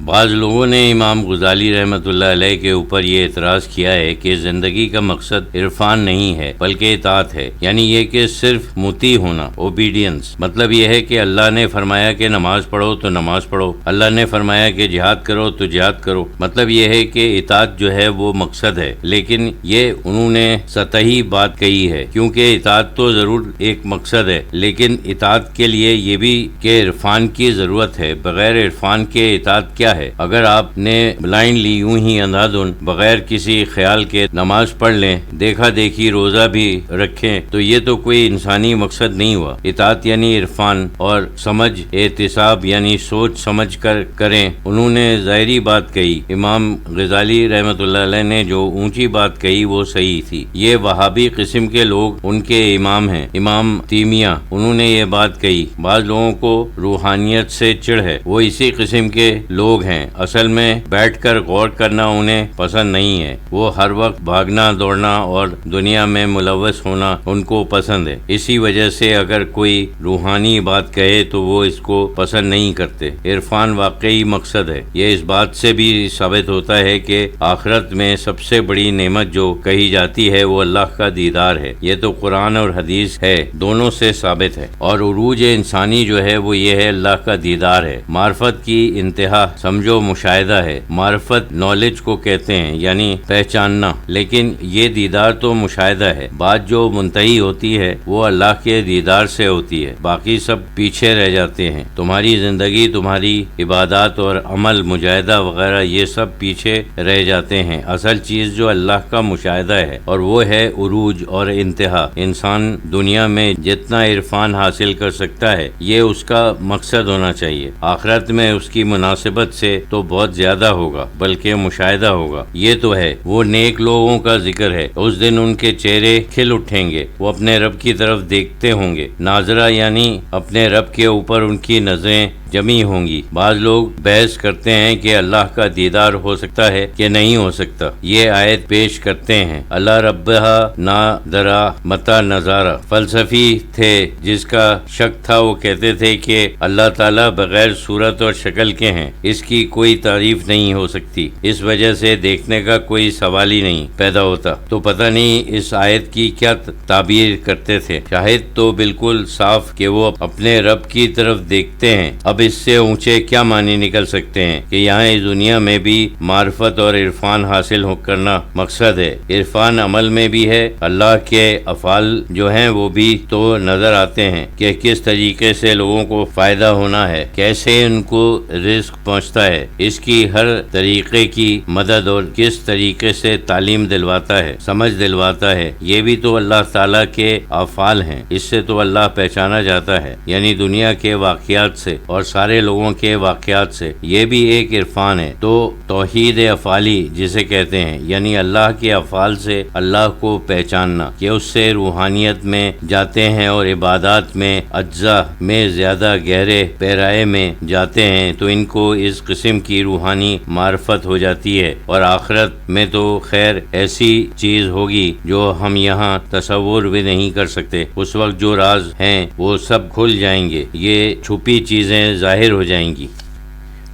بعض لوگوں نے امام غزالی رحمۃ اللہ علیہ کے اوپر یہ اعتراض کیا ہے کہ زندگی کا مقصد عرفان نہیں ہے بلکہ اطاعت ہے، یعنی یہ کہ صرف مطیع ہونا، اوبیڈینس۔ مطلب یہ ہے کہ اللہ نے فرمایا کہ نماز پڑھو تو نماز پڑھو، اللہ نے فرمایا کہ جہاد کرو تو جہاد کرو۔ مطلب یہ ہے کہ اطاعت جو ہے وہ مقصد ہے، لیکن یہ انہوں نے سطحی بات کہی ہے، کیونکہ اطاعت تو ضرور ایک مقصد ہے، لیکن اطاعت کے لیے یہ بھی کہ عرفان کی ضرورت ہے۔ بغیر عرفان کے اطاعت کیا ہے؟ اگر آپ نے بلائنڈلی یوں ہی اندھادھند بغیر کسی خیال کے نماز پڑھ لیں، دیکھا دیکھی روزہ بھی رکھیں، تو یہ تو کوئی انسانی مقصد نہیں ہوا۔ اطاعت یعنی عرفان اور سمجھ، احتساب یعنی سوچ سمجھ کر کریں۔ انہوں نے ظاہری بات کہی، امام غزالی رحمۃ اللہ علیہ نے جو اونچی بات کہی وہ صحیح تھی۔ یہ وہابی قسم کے لوگ ان کے امام ہیں، امام تیمیہ، انہوں نے یہ بات کہی۔ بعض لوگوں کو روحانیت سے چڑ ہے، وہ اسی قسم کے لوگ ہیں۔ اصل میں بیٹھ کر غور کرنا انہیں پسند نہیں ہے، وہ ہر وقت بھاگنا دوڑنا اور دنیا میں ملوث ہونا ان کو پسند ہے۔ اسی وجہ سے اگر کوئی روحانی بات کہے تو وہ اس کو پسند نہیں کرتے۔ عرفان واقعی مقصد ہے۔ یہ اس بات سے بھی ثابت ہوتا ہے کہ آخرت میں سب سے بڑی نعمت جو کہی جاتی ہے وہ اللہ کا دیدار ہے۔ یہ تو قرآن اور حدیث ہے، دونوں سے ثابت ہے۔ اور عروج انسانی جو ہے وہ یہ ہے اللہ کا دیدار ہے۔ معرفت کی انتہا سمجھو مشاہدہ ہے۔ معرفت نالج کو کہتے ہیں، یعنی پہچاننا، لیکن یہ دیدار تو مشاہدہ ہے۔ بات جو منتہی ہوتی ہے وہ اللہ کے دیدار سے ہوتی ہے، باقی سب پیچھے رہ جاتے ہیں۔ تمہاری زندگی، تمہاری عبادات اور عمل، مجاہدہ وغیرہ، یہ سب پیچھے رہ جاتے ہیں۔ اصل چیز جو اللہ کا مشاہدہ ہے اور وہ ہے عروج اور انتہا۔ انسان دنیا میں جتنا عرفان حاصل کر سکتا ہے یہ اس کا مقصد ہونا چاہیے۔ آخرت میں اس کی مناسبت سے تو بہت زیادہ ہوگا، بلکہ مشاہدہ ہوگا۔ یہ تو ہے، وہ نیک لوگوں کا ذکر ہے، اس دن ان کے چہرے کھل اٹھیں گے، وہ اپنے رب کی طرف دیکھتے ہوں گے۔ ناظرہ یعنی اپنے رب کے اوپر ان کی نظریں جمی ہوں گی۔ بعض لوگ بحث کرتے ہیں کہ اللہ کا دیدار ہو سکتا ہے کہ نہیں ہو سکتا۔ یہ آیت پیش کرتے ہیں، اللہ ربہا نا درا متا نظارہ۔ فلسفی تھے جس کا شک تھا، وہ کہتے تھے کہ اللہ تعالیٰ بغیر صورت اور شکل کے ہیں، اس کی کوئی تعریف نہیں ہو سکتی، اس وجہ سے دیکھنے کا کوئی سوال ہی نہیں پیدا ہوتا۔ تو پتہ نہیں اس آیت کی کیا تعبیر کرتے تھے۔ شاہد تو بالکل صاف کہ وہ اپنے رب کی طرف دیکھتے ہیں۔ اب اس سے اونچے کیا معنی نکل سکتے ہیں کہ یہاں اس دنیا میں بھی معرفت اور عرفان حاصل کرنا مقصد ہے۔ عرفان عمل میں بھی ہے، اللہ کے افعال جو ہیں وہ بھی تو نظر آتے ہیں کہ کس طریقے سے لوگوں کو فائدہ ہونا ہے، کیسے ان کو رزق پہنچتا ہے، اس کی ہر طریقے کی مدد اور کس طریقے سے تعلیم دلواتا ہے، سمجھ دلواتا ہے۔ یہ بھی تو اللہ تعالیٰ کے افعال ہیں، اس سے تو اللہ پہچانا جاتا ہے، یعنی دنیا کے واقعات سے اور سارے لوگوں کے واقعات سے۔ یہ بھی ایک عرفان ہے۔ تو توحید افعالی جسے کہتے ہیں، یعنی اللہ کے افعال سے اللہ کو پہچاننا، کہ اس سے روحانیت میں جاتے ہیں اور عبادات میں اجزاء میں زیادہ گہرے پیرائے میں جاتے ہیں، تو ان کو اس قسم کی روحانی معرفت ہو جاتی ہے۔ اور آخرت میں تو خیر ایسی چیز ہوگی جو ہم یہاں تصور بھی نہیں کر سکتے۔ اس وقت جو راز ہیں وہ سب کھل جائیں گے، یہ چھپی چیزیں ظاہر ہو جائیں گی۔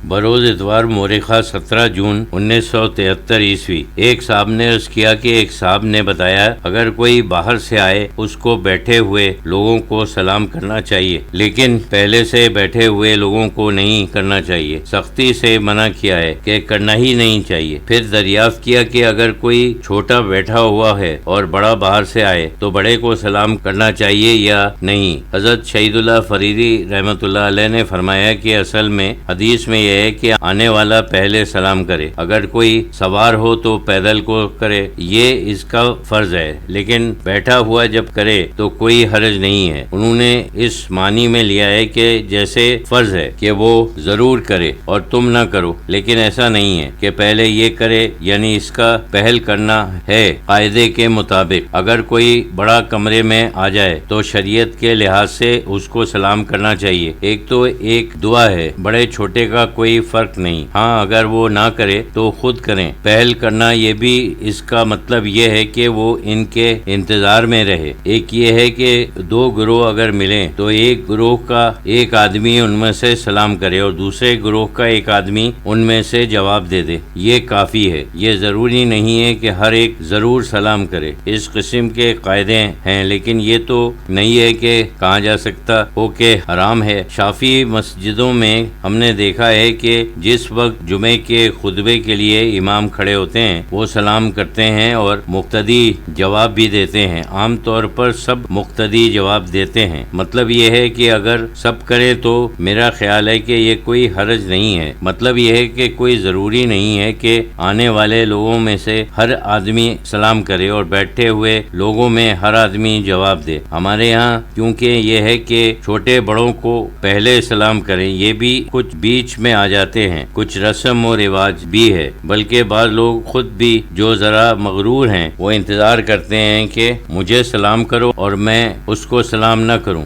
بروز اتوار مورخہ 17 جون 1973 عیسوی۔ ایک صاحب نے عرض کیا کہ ایک صاحب نے بتایا اگر کوئی باہر سے آئے اس کو بیٹھے ہوئے لوگوں کو سلام کرنا چاہیے، لیکن پہلے سے بیٹھے ہوئے لوگوں کو نہیں کرنا چاہیے، سختی سے منع کیا ہے کہ کرنا ہی نہیں چاہیے۔ پھر دریافت کیا کہ اگر کوئی چھوٹا بیٹھا ہوا ہے اور بڑا باہر سے آئے تو بڑے کو سلام کرنا چاہیے یا نہیں؟ حضرت شہید اللہ فریدی رحمۃ اللہ علیہ نے فرمایا کہ اصل میں حدیث میں ہے کہ آنے والا پہلے سلام کرے، اگر کوئی سوار ہو تو پیدل کو کرے، یہ اس کا فرض ہے، لیکن بیٹھا ہوا جب کرے تو کوئی حرج نہیں ہے۔ انہوں نے اس معنی میں لیا ہے کہ جیسے فرض ہے کہ وہ ضرور کرے اور تم نہ کرو، لیکن ایسا نہیں ہے کہ پہلے یہ کرے، یعنی اس کا پہل کرنا ہے قاعدے کے مطابق۔ اگر کوئی بڑا کمرے میں آ جائے تو شریعت کے لحاظ سے اس کو سلام کرنا چاہیے۔ ایک تو ایک دعا ہے، بڑے چھوٹے کا کوئی فرق نہیں. ہاں اگر وہ نہ کرے تو خود کریں. پہل کرنا یہ بھی اس کا مطلب یہ ہے کہ وہ ان کے انتظار میں رہے. ایک یہ ہے کہ دو گروہ اگر ملیں تو ایک گروہ کا ایک آدمی ان میں سے سلام کرے اور دوسرے گروہ کا ایک آدمی ان میں سے جواب دے دے. یہ کافی ہے. یہ ضروری نہیں ہے کہ ہر ایک ضرور سلام کرے. اس قسم کے قاعدے ہیں لیکن یہ تو نہیں ہے کہ کہا جا سکتا ہو کہ حرام ہے. شافعی مسجدوں میں ہم نے دیکھا ہے کہ جس وقت جمعے کے خطبے کے لیے امام کھڑے ہوتے ہیں وہ سلام کرتے ہیں اور مقتدی جواب بھی دیتے ہیں. عام طور پر سب مقتدی جواب دیتے ہیں. مطلب یہ ہے کہ اگر سب کرے تو میرا خیال ہے کہ یہ کوئی حرج نہیں ہے. مطلب یہ ہے کہ کوئی ضروری نہیں ہے کہ آنے والے لوگوں میں سے ہر آدمی سلام کرے اور بیٹھے ہوئے لوگوں میں ہر آدمی جواب دے. ہمارے یہاں کیونکہ یہ ہے کہ چھوٹے بڑوں کو پہلے سلام کریں یہ بھی کچھ بیچ میں آ جاتے ہیں. کچھ رسم و رواج بھی ہے. بلکہ بعض لوگ خود بھی جو ذرا مغرور ہیں وہ انتظار کرتے ہیں کہ مجھے سلام کرو اور میں اس کو سلام نہ کروں.